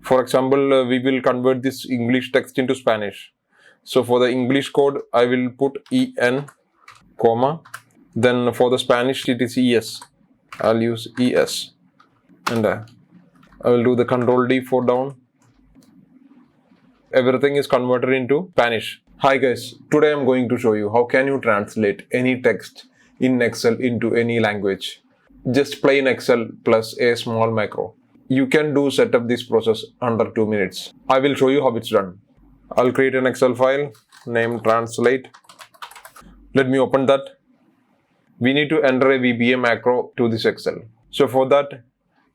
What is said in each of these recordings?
For example, we will convert this English text into Spanish. So for the English code, I will put EN, comma. Then for the Spanish, it is ES. I'll use ES. And I will do the Control D for down. Everything is converted into Spanish. Hi guys, today I'm going to show you how can you translate any text in Excel into any language. Just plain Excel plus a small macro. You can set up this process under 2 minutes. I will show you how it's done. I'll create an Excel file named translate. Let me open that. We need to enter a VBA macro to this Excel. So for that,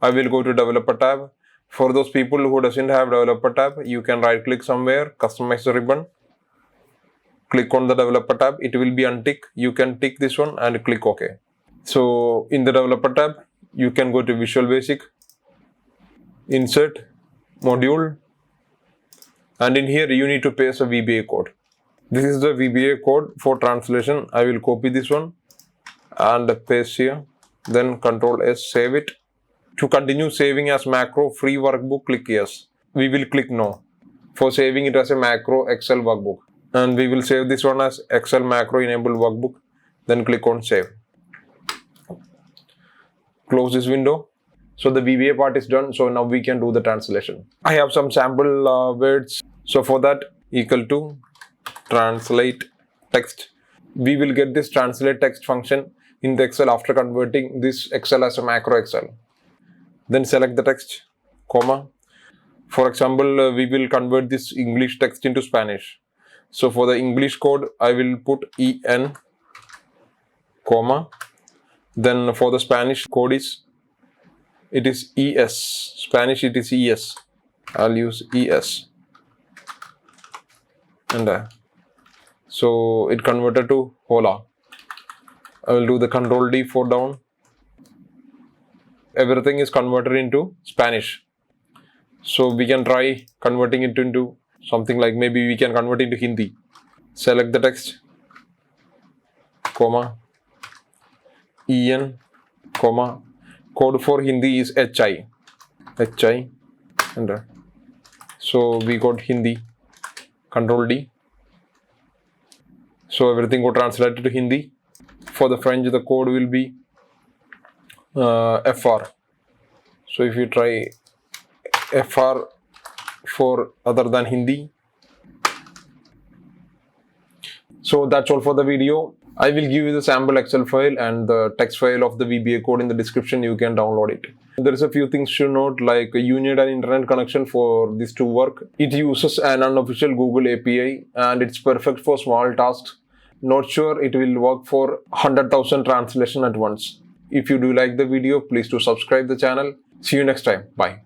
I will go to developer tab. For those people who doesn't have developer tab, you can right click somewhere, customize the ribbon. Click on the developer tab, it will be untick. You can tick this one and click OK. So in the developer tab, you can go to Visual Basic, Insert, Module, and in here you need to paste a VBA code. This is the VBA code for translation. I will copy this one and paste here. Then Control S, save it. To continue saving as macro free workbook, click yes. We will click no for saving it as a macro Excel workbook. And we will save this one as Excel macro enabled workbook. Then click on save. Close this window. So the VBA part is done. So now we can do the translation. I have some sample words. So for that, equal to translate text. We will get this translate text function in the Excel after converting this Excel as a macro Excel. Then select the text, comma. For example, we will convert this English text into Spanish. So for the English code, I will put EN, comma. Then for the Spanish code it is ES. Spanish, it is ES. I'll use ES. And so it converted to hola. I will do the Control D for down. Everything is converted into Spanish. So we can try converting it into something like maybe we can convert into Hindi. Select the text, comma, EN, comma. Code for Hindi is HI. And so we got Hindi. Control D. So everything got translated to Hindi. For the French, the code will be FR. So if you try FR for other than Hindi. So that's all for the video. I will give you the sample Excel file and the text file of the VBA code in the description. You can download it. There is a few things to note, like you need an internet connection for this to work. It uses an unofficial Google API and it's perfect for small tasks. Not sure it will work for 100,000 translation at once. If you do like the video, please do subscribe the channel. See you next time. Bye.